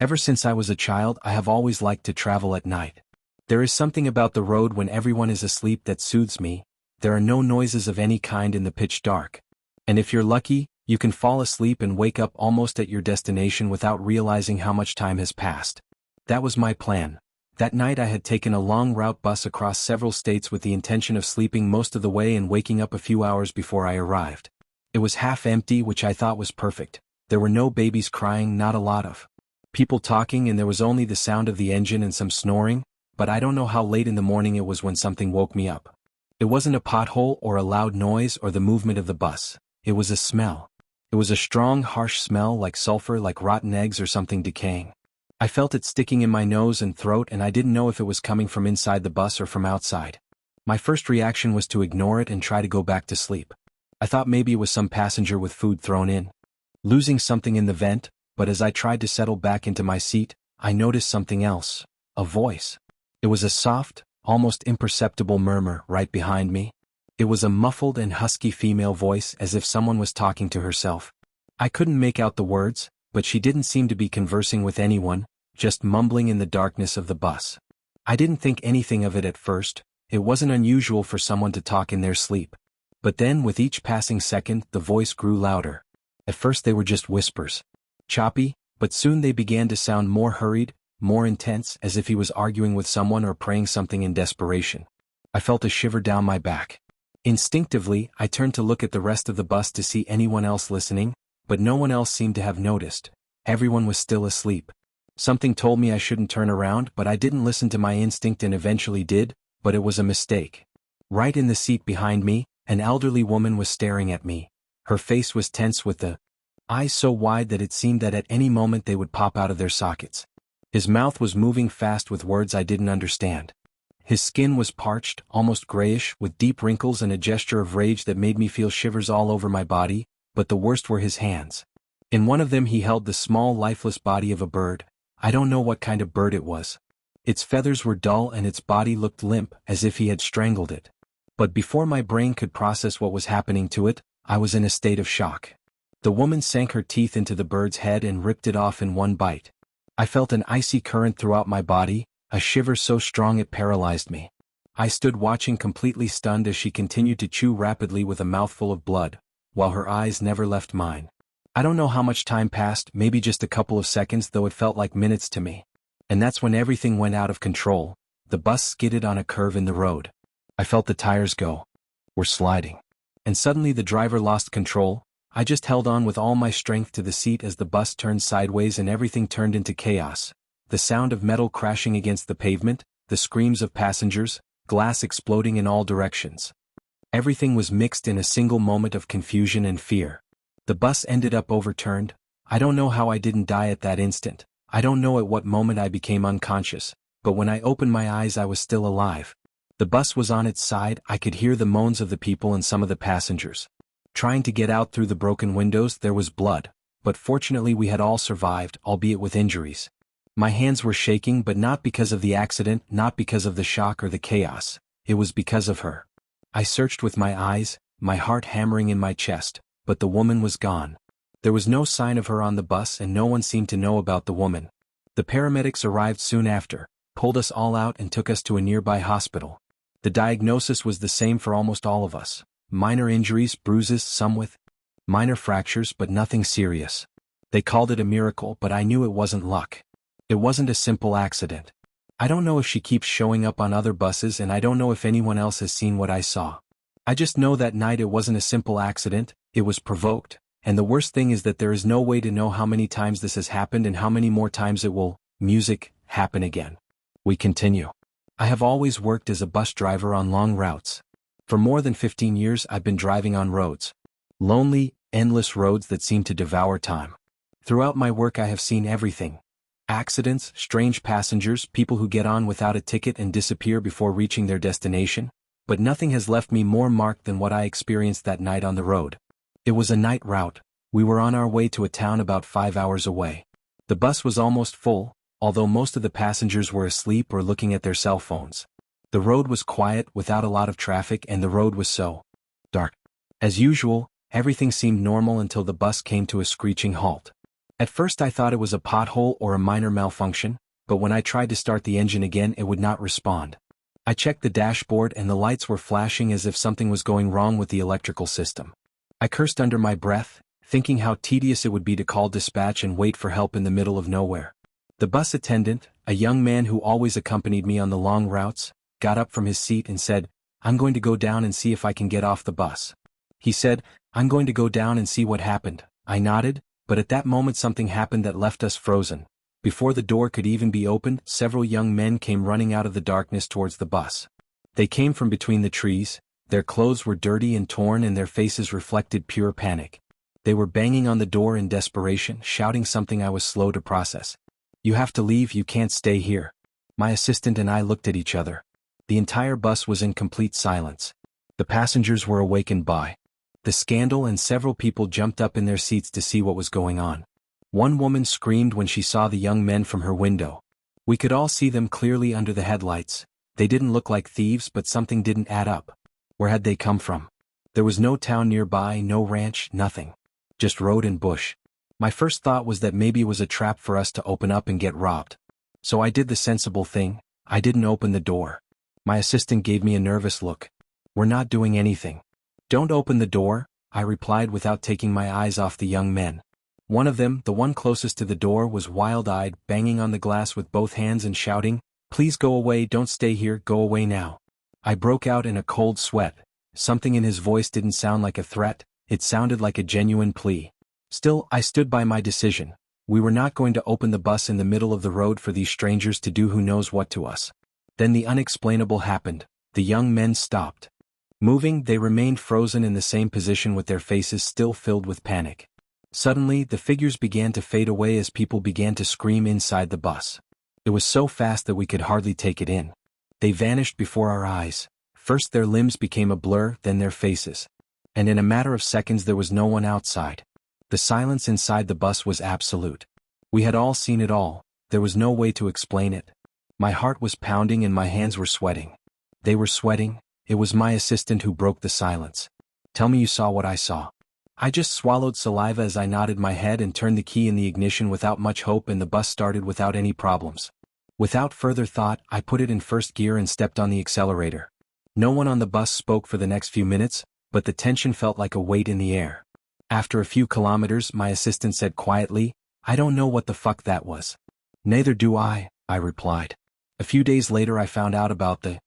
Ever since I was a child, I have always liked to travel at night. There is something about the road when everyone is asleep that soothes me. There are no noises of any kind in the pitch dark. And if you're lucky, you can fall asleep and wake up almost at your destination without realizing how much time has passed. That was my plan. That night I had taken a long route bus across several states with the intention of sleeping most of the way and waking up a few hours before I arrived. It was half empty, which I thought was perfect. There were no babies crying, not a lot of people talking, and there was only the sound of the engine and some snoring, but I don't know how late in the morning it was when something woke me up. It wasn't a pothole or a loud noise or the movement of the bus. It was a smell. It was a strong, harsh smell like sulfur, like rotten eggs or something decaying. I felt it sticking in my nose and throat, and I didn't know if it was coming from inside the bus or from outside. My first reaction was to ignore it and try to go back to sleep. I thought maybe it was some passenger with food thrown in, losing something in the vent, but as I tried to settle back into my seat, I noticed something else. A voice. It was a soft, almost imperceptible murmur right behind me. It was a muffled and husky female voice, as if someone was talking to herself. I couldn't make out the words, but she didn't seem to be conversing with anyone, just mumbling in the darkness of the bus. I didn't think anything of it at first. It wasn't unusual for someone to talk in their sleep. But then, with each passing second, the voice grew louder. At first they were just whispers. Choppy, but soon they began to sound more hurried, more intense, as if he was arguing with someone or praying something in desperation. I felt a shiver down my back. Instinctively, I turned to look at the rest of the bus to see anyone else listening, but no one else seemed to have noticed. Everyone was still asleep. Something told me I shouldn't turn around, but I didn't listen to my instinct and eventually did, but it was a mistake. Right in the seat behind me, an elderly woman was staring at me. Her face was tense with the eyes so wide that it seemed that at any moment they would pop out of their sockets. His mouth was moving fast with words I didn't understand. His skin was parched, almost grayish, with deep wrinkles and a gesture of rage that made me feel shivers all over my body, but the worst were his hands. In one of them he held the small, lifeless body of a bird. I don't know what kind of bird it was. Its feathers were dull and its body looked limp, as if he had strangled it. But before my brain could process what was happening to it, I was in a state of shock. The woman sank her teeth into the bird's head and ripped it off in one bite. I felt an icy current throughout my body, a shiver so strong it paralyzed me. I stood watching, completely stunned, as she continued to chew rapidly with a mouthful of blood, while her eyes never left mine. I don't know how much time passed, maybe just a couple of seconds, though it felt like minutes to me. And that's when everything went out of control. The bus skidded on a curve in the road. I felt the tires go. Were sliding. And suddenly the driver lost control. I just held on with all my strength to the seat as the bus turned sideways and everything turned into chaos. The sound of metal crashing against the pavement, the screams of passengers, glass exploding in all directions. Everything was mixed in a single moment of confusion and fear. The bus ended up overturned. I don't know how I didn't die at that instant. I don't know at what moment I became unconscious, but when I opened my eyes I was still alive. The bus was on its side. I could hear the moans of the people and some of the passengers. Trying to get out through the broken windows, there was blood, but fortunately we had all survived, albeit with injuries. My hands were shaking, but not because of the accident, not because of the shock or the chaos. It was because of her. I searched with my eyes, my heart hammering in my chest, but the woman was gone. There was no sign of her on the bus and no one seemed to know about the woman. The paramedics arrived soon after, pulled us all out and took us to a nearby hospital. The diagnosis was the same for almost all of us. Minor injuries, bruises, some with minor fractures, but nothing serious. They called it a miracle, but I knew it wasn't luck. It wasn't a simple accident. I don't know if she keeps showing up on other buses, and I don't know if anyone else has seen what I saw. I just know that night it wasn't a simple accident, it was provoked, and the worst thing is that there is no way to know how many times this has happened and how many more times it will, happen again. We continue. I have always worked as a bus driver on long routes. For more than 15 years I've been driving on roads. Lonely, endless roads that seem to devour time. Throughout my work I have seen everything. Accidents, strange passengers, people who get on without a ticket and disappear before reaching their destination. But nothing has left me more marked than what I experienced that night on the road. It was a night route. We were on our way to a town about 5 hours away. The bus was almost full, although most of the passengers were asleep or looking at their cell phones. The road was quiet, without a lot of traffic, and the road was so dark. As usual, everything seemed normal until the bus came to a screeching halt. At first I thought it was a pothole or a minor malfunction, but when I tried to start the engine again it would not respond. I checked the dashboard and the lights were flashing as if something was going wrong with the electrical system. I cursed under my breath, thinking how tedious it would be to call dispatch and wait for help in the middle of nowhere. The bus attendant, a young man who always accompanied me on the long routes, got up from his seat and said, "I'm going to go down and see if I can get off the bus." He said, "I'm going to go down and see what happened." I nodded, but at that moment something happened that left us frozen. Before the door could even be opened, several young men came running out of the darkness towards the bus. They came from between the trees, their clothes were dirty and torn and their faces reflected pure panic. They were banging on the door in desperation, shouting something I was slow to process. "You have to leave, you can't stay here." My assistant and I looked at each other. The entire bus was in complete silence. The passengers were awakened by the scandal and several people jumped up in their seats to see what was going on. One woman screamed when she saw the young men from her window. We could all see them clearly under the headlights. They didn't look like thieves, but something didn't add up. Where had they come from? There was no town nearby, no ranch, nothing. Just road and bush. My first thought was that maybe it was a trap for us to open up and get robbed. So I did the sensible thing, I didn't open the door. My assistant gave me a nervous look. "We're not doing anything." "Don't open the door," I replied without taking my eyes off the young men. One of them, the one closest to the door, was wild-eyed, banging on the glass with both hands and shouting, "Please go away, don't stay here, go away now." I broke out in a cold sweat. Something in his voice didn't sound like a threat, it sounded like a genuine plea. Still, I stood by my decision. We were not going to open the bus in the middle of the road for these strangers to do who knows what to us. Then the unexplainable happened. The young men stopped moving, they remained frozen in the same position with their faces still filled with panic. Suddenly, the figures began to fade away as people began to scream inside the bus. It was so fast that we could hardly take it in. They vanished before our eyes. First their limbs became a blur, then their faces. And in a matter of seconds there was no one outside. The silence inside the bus was absolute. We had all seen it all, there was no way to explain it. My heart was pounding and my hands were sweating. They were sweating, it was my assistant who broke the silence. "Tell me you saw what I saw." I just swallowed saliva as I nodded my head and turned the key in the ignition without much hope, and the bus started without any problems. Without further thought, I put it in first gear and stepped on the accelerator. No one on the bus spoke for the next few minutes, but the tension felt like a weight in the air. After a few kilometers, my assistant said quietly, "I don't know what the fuck that was." "Neither do I replied. A few days later I found out about the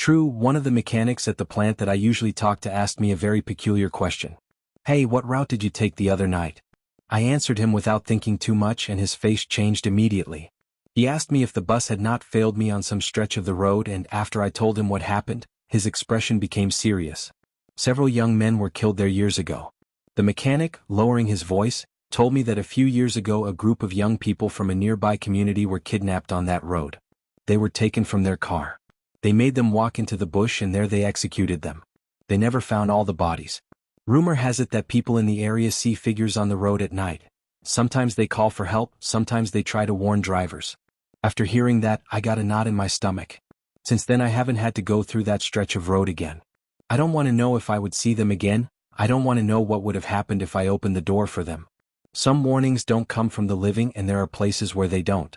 one of the mechanics at the plant that I usually talk to asked me a very peculiar question. "Hey, what route did you take the other night?" I answered him without thinking too much and his face changed immediately. He asked me if the bus had not failed me on some stretch of the road, and after I told him what happened, his expression became serious. "Several young men were killed there years ago." The mechanic, lowering his voice, told me that a few years ago a group of young people from a nearby community were kidnapped on that road. They were taken from their car. They made them walk into the bush and there they executed them. They never found all the bodies. Rumor has it that people in the area see figures on the road at night. Sometimes they call for help, sometimes they try to warn drivers. After hearing that, I got a knot in my stomach. Since then I haven't had to go through that stretch of road again. I don't want to know if I would see them again, I don't want to know what would have happened if I opened the door for them. Some warnings don't come from the living and there are places where they don't.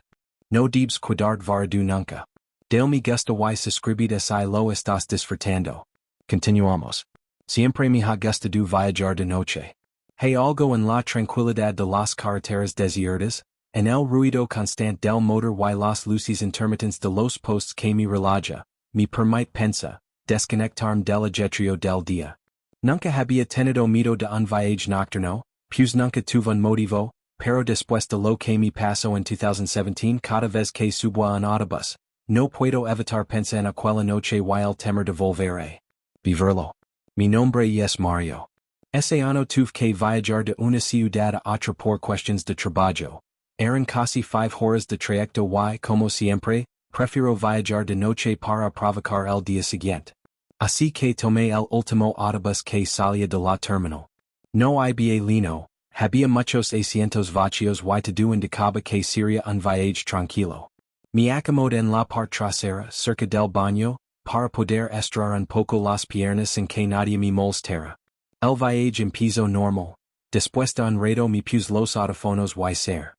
No debes quidart varadu nunca. Del me gusta y suscribid si lo estás disfrutando. Continuamos. Siempre me ha gustado viajar de noche. Hay algo en la tranquilidad de las carreteras desiertas, en el ruido constante del motor y las luces intermitentes de los postes que me relaja, me permite pensar, desconectarme del ajetrio del día. Nunca había tenido miedo de un viaje nocturno, pues nunca tuve un motivo, pero después de lo que me pasó en 2017 cada vez que subo a un autobús, no puedo evitar pensar en aquella noche y el temor de volver a vivirlo. Mi nombre es Mario. Ese año tuve que viajar de una ciudad a otra por cuestiones de trabajo. Eran casi 5 horas de trayecto y, como siempre, prefiero viajar de noche para provocar el día siguiente. Así que tomé el último autobús que salía de la terminal. No había lino, había muchos asientos vacíos y todo indicaba que sería un viaje tranquilo. Me acomodé en la parte trasera, cerca del baño, para poder estirar un poco las piernas sin que nadie me molestara. El viaje empezó normal. Después de un rato me puse los audífonos y ser.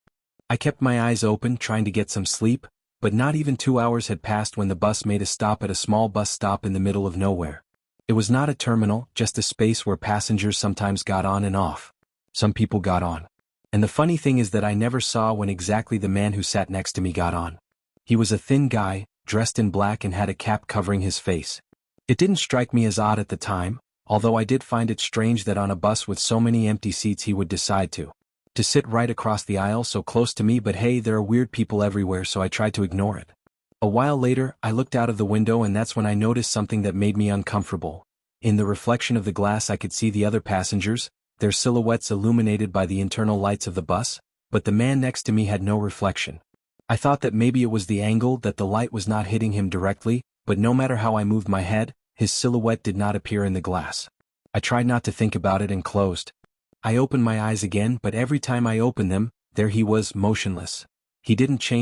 I kept my eyes open trying to get some sleep, but not even 2 hours had passed when the bus made a stop at a small bus stop in the middle of nowhere. It was not a terminal, just a space where passengers sometimes got on and off. Some people got on. And the funny thing is that I never saw when exactly the man who sat next to me got on. He was a thin guy, dressed in black and had a cap covering his face. It didn't strike me as odd at the time, although I did find it strange that on a bus with so many empty seats he would decide to sit right across the aisle so close to me, but hey, there are weird people everywhere, so I tried to ignore it. A while later, I looked out of the window and that's when I noticed something that made me uncomfortable. In the reflection of the glass I could see the other passengers, their silhouettes illuminated by the internal lights of the bus, but the man next to me had no reflection. I thought that maybe it was the angle, that the light was not hitting him directly, but no matter how I moved my head, his silhouette did not appear in the glass. I tried not to think about it and closed. I opened my eyes again, but every time I opened them, there he was, motionless. He didn't change.